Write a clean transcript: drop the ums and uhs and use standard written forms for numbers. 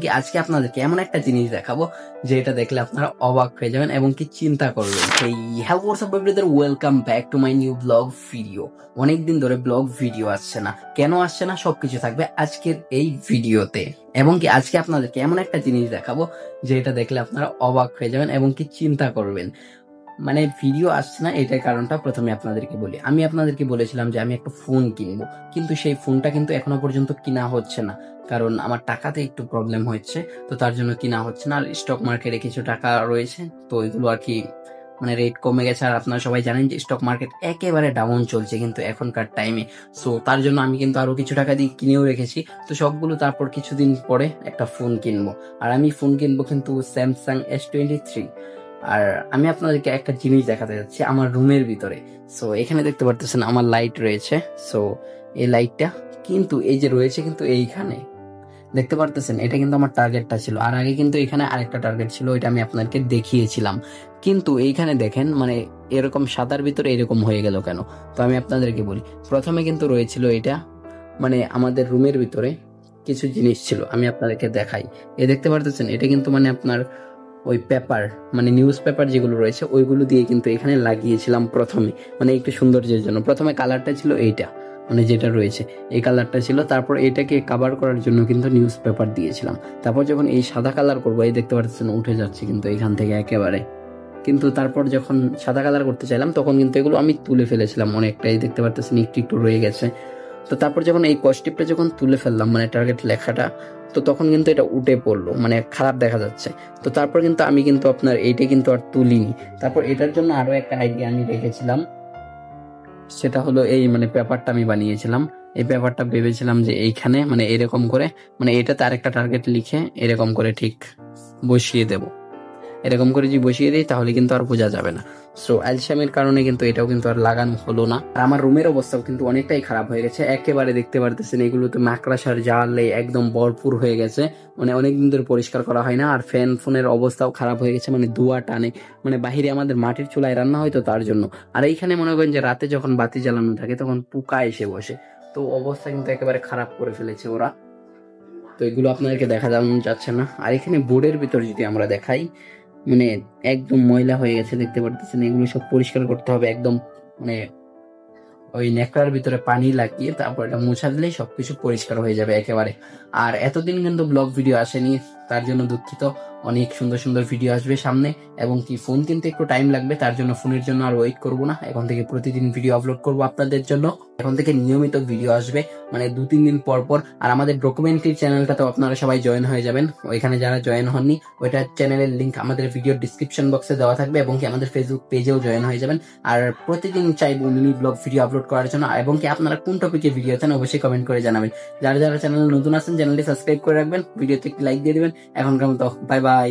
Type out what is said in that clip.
কি আজকে আপনাদেরকে এমন একটা জিনিস দেখাবো যেটা দেখলে আপনারা অবাক হয়ে যাবেন এবং কি চিন্তা করবেন। এই hello WhatsApp brother, welcome back to my new blog video. অনেকদিন ধরে ব্লগ ভিডিও আসছে না, কেন আসছে না সবকিছু থাকবে আজকের এই ভিডিওতে। এবং কি আজকে আপনাদেরকে এমন একটা জিনিস দেখাবো যেটা দেখলে আপনারা অবাক হয়ে যাবেন এবং কি চিন্তা করবেন। মানে ভিডিও আসছে না এটার কারণটা প্রথমে আপনাদেরকে বলি। আমি আপনাদেরকে বলেছিলাম যে আমি একটা ফোন কিনবো, কিন্তু সেই ফোনটা কিন্তু এখনো পর্যন্ত কিনা হচ্ছে না, কারণ আমার টাকাতে একটু প্রবলেম হচ্ছে। তো তার জন্য কিনা হচ্ছে না। আর স্টক মার্কেটে কিছু টাকা রয়েছে, তো এগুলো আর কি মানে রেট কমে গেছে। আর আপনারা সবাই জানেন যে স্টক মার্কেট একেবারে ডাউন চলছে কিন্তু এখনকার টাইমে। সো তার জন্য আমি কিন্তু আরো কিছু টাকা দিয়ে কিনেও রেখেছি। তো সবগুলো তারপর কিছুদিন পরে একটা ফোন কিনবো। আর আমি ফোন কিনবো কিন্তু স্যামসাং S23। আর আমি আপনাদেরকে একটা জিনিস দেখাতে যাচ্ছি আমার রুমের ভিতরে। সো এখানে দেখতে পারতেছেন আমার লাইট রয়েছে। সো এই লাইটটা কিন্তু এই যে রয়েছে কিন্তু এইখানে দেখতে পারতেছেন, এটা কিন্তু আমার টার্গেটটা ছিল। আর আগে কিন্তু এখানে আরেকটা টার্গেট ছিল, এটা আমি আপনাদেরকে দেখিয়েছিলাম। কিন্তু এইখানে দেখেন মানে এরকম সাদার ভিতরে এরকম হয়ে গেল কেন? তো আমি আপনাদেরকে বলি, প্রথমে কিন্তু রয়েছিল এটা মানে আমাদের রুমের ভিতরে কিছু জিনিস ছিল, আমি আপনাদেরকে দেখাই। এ দেখতে পারতেছেন, এটা কিন্তু মানে আপনার ওই পেপার মানে নিউজ পেপার যেগুলো রয়েছে ওইগুলো দিয়ে কিন্তু এখানে লাগিয়েছিলাম প্রথমে, মানে একটু সৌন্দর্যের জন্য। প্রথমে কালারটা ছিল এইটা, মানে যেটা রয়েছে এই কালারটা ছিল। তারপর এটাকে কাভার করার জন্য কিন্তু নিউজ পেপার দিয়েছিলাম। তারপর যখন এই সাদা কালার করবো, এই দেখতে পাচ্ছেন উঠে যাচ্ছে কিন্তু এখান থেকে একেবারে। কিন্তু তারপর যখন সাদা কালার করতে চাইলাম তখন কিন্তু এগুলো আমি তুলে ফেলেছিলাম অনেকটাই, দেখতে পারতেছেন একটু একটু রয়ে গেছে। তো তারপর যখন এই কস্টিপটা যখন তুলে ফেললাম মানে টার্গেট লেখাটা, তো তখন কিন্তু এটা উঠে পড়লো, মানে খারাপ দেখা যাচ্ছে। তো তারপর কিন্তু আমি কিন্তু আপনার এইটা কিন্তু আর তুলিনি। তারপর এটার জন্য আরো একটা আইডিয়া আমি রেখেছিলাম, সেটা হলো এই মানে পেপারটা আমি বানিয়েছিলাম। এই পেপারটা ভেবেছিলাম যে এইখানে মানে এরকম করে মানে এটাতে আরেকটা টার্গেট লিখে এরকম করে ঠিক বসিয়ে দেব। এরকম করে যদি বসিয়ে দিই তাহলে কিন্তু আর বোঝা যাবে না। সো অ্যালসামের কারণে কিন্তু এটাও কিন্তু আর লাগানো হলো না। আর আমার রুমের অবস্থাও কিন্তু অনেকটাই খারাপ হয়ে গেছে, একেবারে দেখতে পারতেছেন এগুলো তো মাকড়াসার জালে একদম ভরপুর হয়ে গেছে। মানে অনেকদিন ধরে পরিষ্কার করা হয় না। আর ফোনের অবস্থাও খারাপ হয়ে গেছে, মানে ধোঁয়া টানে। মানে বাহিরে আমাদের মাটির চুলায় রান্না হয় তো তার জন্য। আর এইখানে মনে করেন যে রাতে যখন বাতি জ্বালানো থাকে তখন পোকা এসে বসে। তো অবস্থা কিন্তু একেবারে খারাপ করে ফেলেছে ওরা। তো এগুলো আপনাদেরকে দেখা যাচ্ছে না। আর এখানে বোর্ডের ভিতর যদি আমরা দেখাই, মানে একদম ময়লা হয়ে গেছে দেখতে পারতেছেন। এগুলো সব পরিষ্কার করতে হবে একদম, মানে ওই ন্যাকড়ার ভিতরে পানি লাগিয়ে তারপর এটা মুছা দিলেই সবকিছু পরিষ্কার হয়ে যাবে একেবারে। আর এতদিন কিন্তু ব্লগ ভিডিও আসেনি, তার জন্য দুঃখিত। অনেক সুন্দর সুন্দর ভিডিও আসবে সামনে। এবং কি ফোন কিনতে একটু টাইম লাগবে, তার জন্য ফোনের জন্য আর ওয়েট করবো না। এখন থেকে প্রতিদিন ভিডিও আপলোড করবো আপনাদের জন্য। এখন থেকে নিয়মিত ভিডিও আসবে, মানে 2-3 দিন পর পর। আর আমাদের ডকুমেন্টারি চ্যানেলটাতেও আপনারা সবাই জয়েন হয়ে যাবেন। ওইখানে যারা জয়েন হননি, ওইটা চ্যানেলের লিঙ্ক আমাদের ভিডিও ডিসক্রিপশন বক্সে দেওয়া থাকবে। এবং কি আমাদের ফেসবুক পেজেও জয়েন হয়ে যাবেন। আর প্রতিদিন চাইবো মিনি ব্লগ ভিডিও আপলোড করার জন্য। এবং কি আপনারা কোন টপিকে ভিডিও চান অবশ্যই কমেন্ট করে জানাবেন। যারা যারা চ্যানেলে নতুন আছেন চ্যানেলটি সাবস্ক্রাইব করে রাখবেন, ভিডিওতে একটি লাইক দিয়ে দিবেন। এখনকার মতো বাই বাই।